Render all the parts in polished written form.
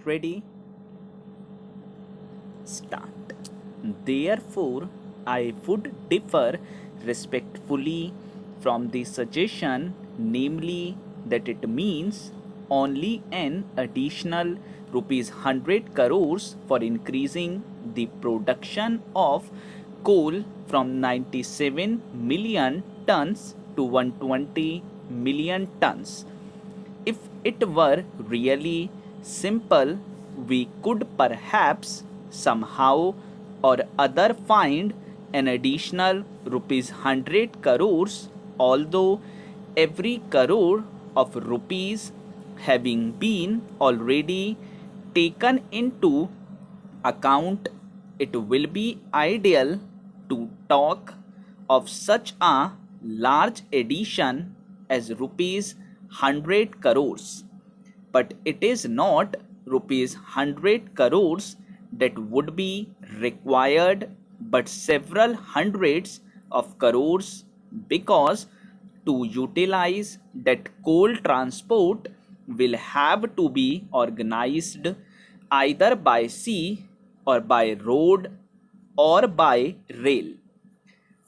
Ready? Start. Therefore, I would differ respectfully from the suggestion, namely that it means only an additional rupees 100 crores for increasing the production of coal from 97 million tons to 120 million tons. If it were really simple, we could perhaps somehow or other find an additional rupees 100 crores, although every crore of rupees having been already taken into account, it will be ideal to talk of such a large addition as rupees 100 crores. But it is not rupees 100 crores that would be required, but several hundreds of crores, because to utilize that coal transport will have to be organized either by sea or by road or by rail.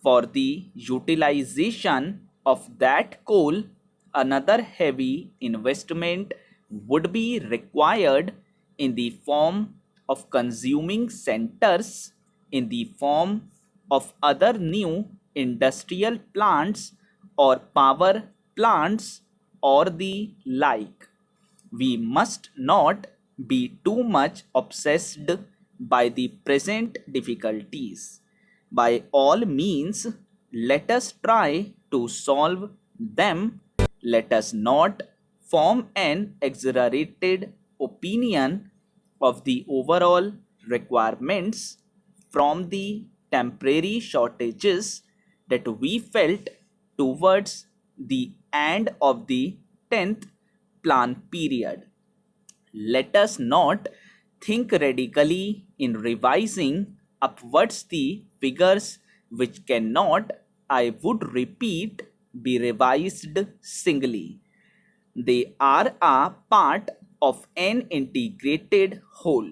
For the utilization of that coal, another heavy investment would be required in the form of consuming centers, in the form of other new industrial plants or power plants or the like. We must not be too much obsessed by the present difficulties. By all means, let us try to solve them. Let us not form an exaggerated opinion of the overall requirements from the temporary shortages that we felt towards the end of the 10th plan period. Let us not think radically in revising upwards the figures which cannot, I would repeat, be revised singly. They are a part of an integrated whole.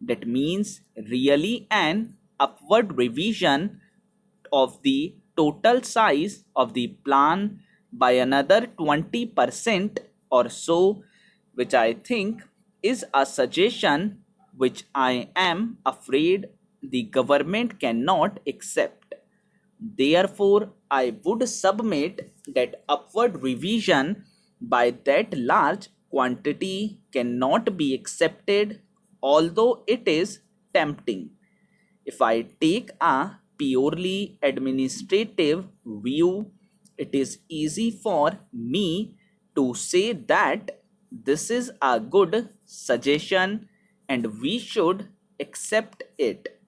That means really an upward revision of the total size of the plan by another 20% or so, which I think is a suggestion which I am afraid the government cannot accept. Therefore, I would submit that upward revision by that large quantity cannot be accepted, although it is tempting. If I take a purely administrative view, it is easy for me to say that this is a good suggestion and we should accept it.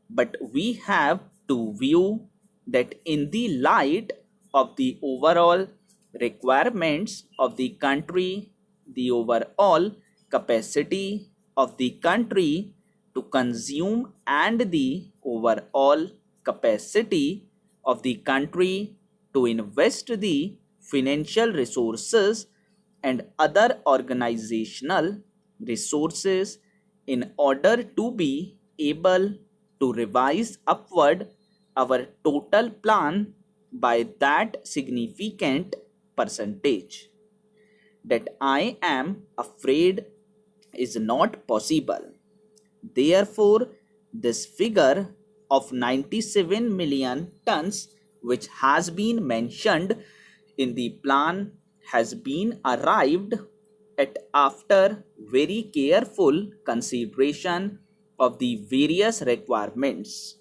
But we have to view that in the light of the overall requirements of the country, the overall capacity of the country to consume, and the overall capacity of the country to invest the financial resources and other organizational resources in order to be able to revise upward our total plan by that significant percentage, that I am afraid is not possible. Therefore, this figure of 97 million tons, which has been mentioned in the plan, has been arrived at after very careful consideration of the various requirements.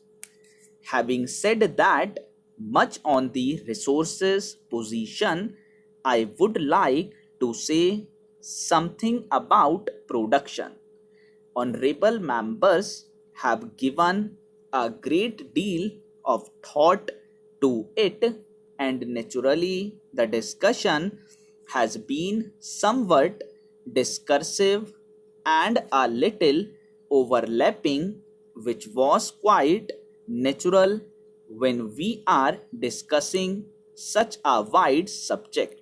Having said that much on the resources position, I would like to say something about production. Honorable members have given a great deal of thought to it, and naturally, the discussion has been somewhat discursive and a little overlapping, which was quite natural when we are discussing such a wide subject.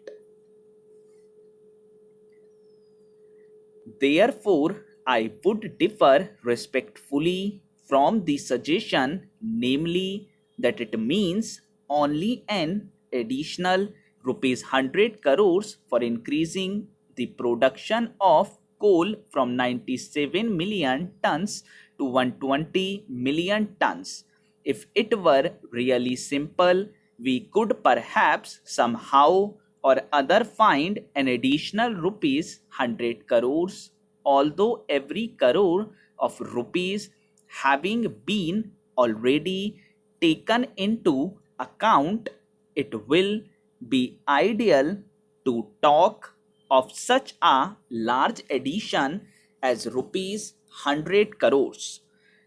Therefore, I would differ respectfully from the suggestion, namely that it means only an additional rupees 100 crores for increasing the production of coal from 97 million tons to 120 million tons. If it were really simple, we could perhaps somehow or other find an additional rupees 100 crores, although every crore of rupees having been already taken into account, it will be ideal to talk of such a large addition as rupees 100 crores.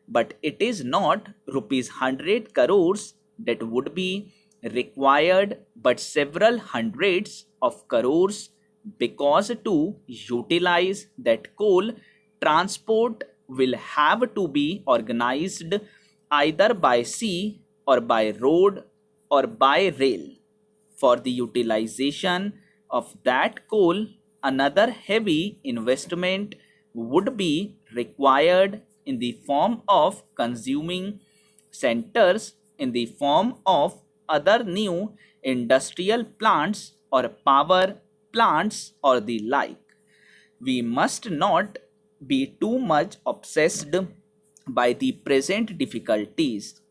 But it is not rupees 100 crores that would be required, but several hundreds of crores, because to utilize that coal, transport will have to be organized either by sea or by road or by rail. For the utilization of that coal, another heavy investment would be required in the form of consuming centers, in the form of other new industrial plants or power plants or the like. We must not be too much obsessed by the present difficulties.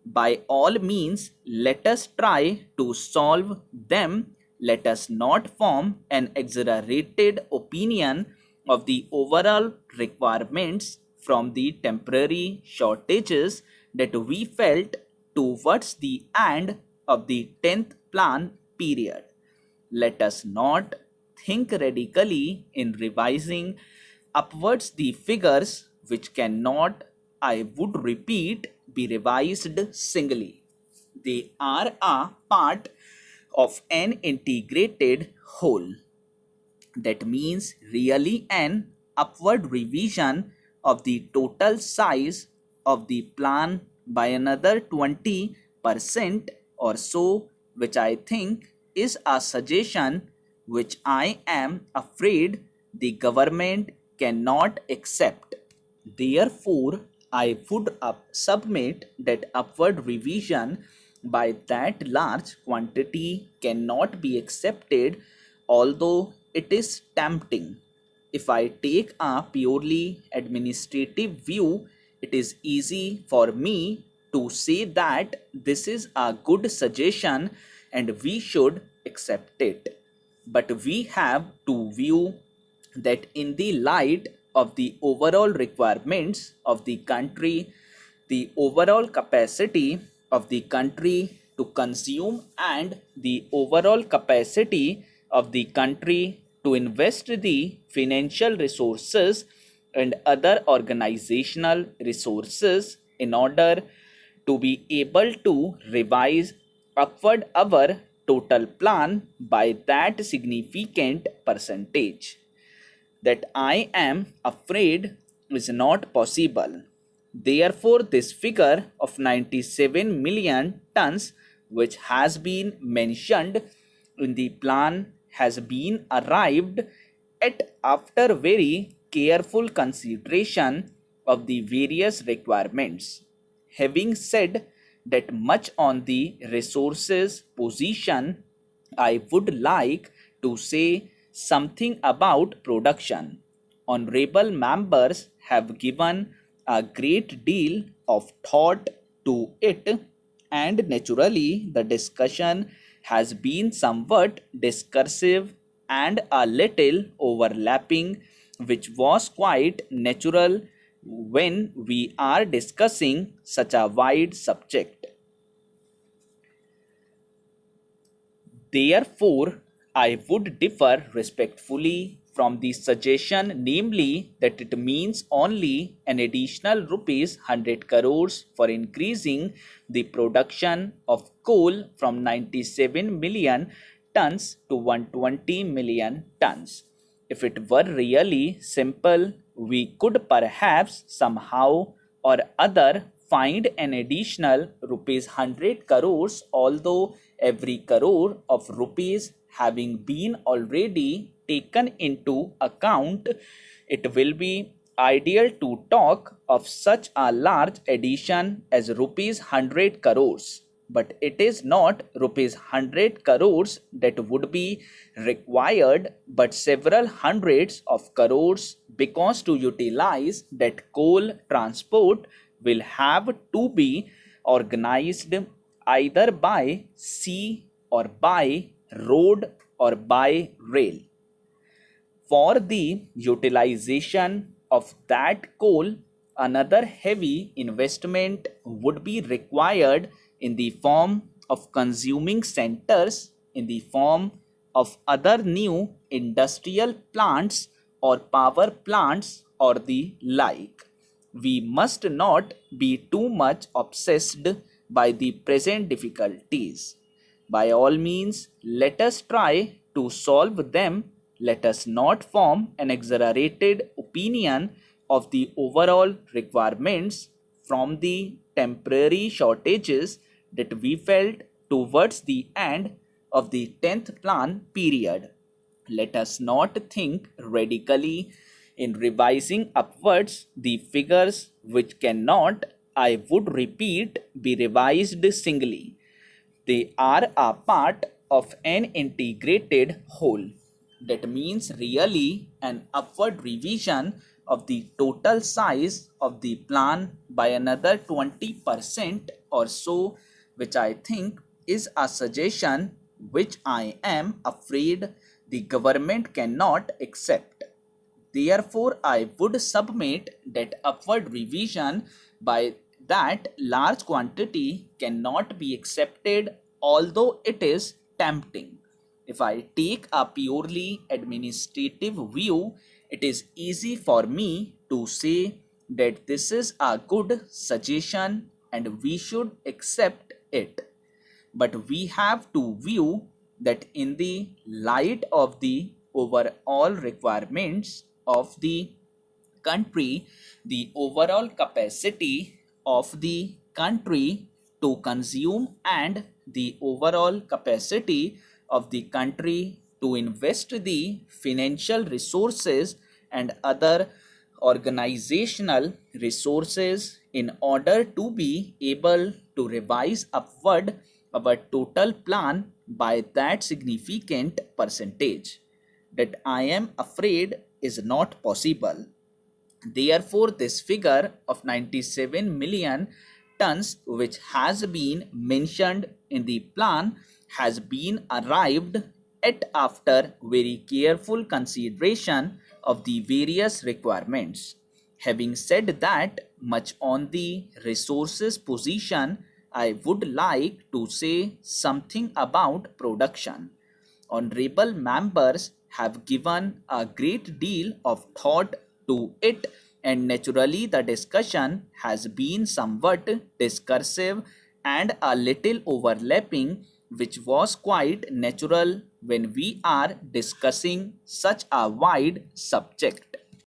By all means, let us try to solve them. Let us not form an exaggerated opinion of the overall requirements from the temporary shortages that we felt towards the end of the 10th plan period. Let us not think radically in revising upwards the figures which cannot, I would repeat, be revised singly. They are a part of an integrated whole. That means really an upward revision of the total size of the plan by another 20% or so, which I think is a suggestion which I am afraid the government cannot accept. Therefore, I would submit that upward revision by that large quantity cannot be accepted, although it is tempting. If I take a purely administrative view, it is easy for me to say that this is a good suggestion and we should accept it. But we have to view that in the light of the overall requirements of the country, the overall capacity of the country to consume, and the overall capacity of the country to invest the financial resources and other organizational resources in order to be able to revise upward our total plan by that significant percentage, that I am afraid is not possible. Therefore, this figure of 97 million tons, which has been mentioned in the plan, has been arrived at after very careful consideration of the various requirements. Having said that much on the resources position, I would like to say something about production. Honorable members have given a great deal of thought to it, and naturally, the discussion has been somewhat discursive and a little overlapping, which was quite natural when we are discussing such a wide subject. Therefore, I would differ respectfully from the suggestion, namely that it means only an additional rupees 100 crores for increasing the production of coal from 97 million tons to 120 million tons. If it were really simple, we could perhaps somehow or other find an additional rupees 100 crores, although every crore of rupees having been already taken into account, it will be ideal to talk of such a large addition as rupees 100 crores, but it is not rupees 100 crores that would be required, but several hundreds of crores, because to utilize that coal transport will have to be organized either by sea or by road or by rail. For the utilization of that coal, another heavy investment would be required in the form of consuming centers, in the form of other new industrial plants or power plants or the like. We must not be too much obsessed by the present difficulties. By all means, let us try to solve them. Let us not form an exaggerated opinion of the overall requirements from the temporary shortages that we felt towards the end of the 10th plan period. Let us not think radically in revising upwards the figures which cannot, I would repeat, be revised singly. They are a part of an integrated whole. That means really an upward revision of the total size of the plan by another 20% or so, which I think is a suggestion which I am afraid the government cannot accept. Therefore, I would submit that upward revision by that large quantity cannot be accepted, although it is tempting. If I take a purely administrative view, it is easy for me to say that this is a good suggestion and we should accept it. But we have to view that in the light of the overall requirements of the country, the overall capacity of the country to consume and the overall capacity of the country to invest the financial resources and other organizational resources in order to be able to revise upward our total plan by that significant percentage, that I am afraid is not possible. Therefore, this figure of 97 million tons, which has been mentioned in the plan, has been arrived at after very careful consideration of the various requirements. Having said that much on the resources position, I would like to say something about production. Honorable members have given a great deal of thought to it, and naturally the discussion has been somewhat discursive and a little overlapping, which was quite natural when we are discussing such a wide subject.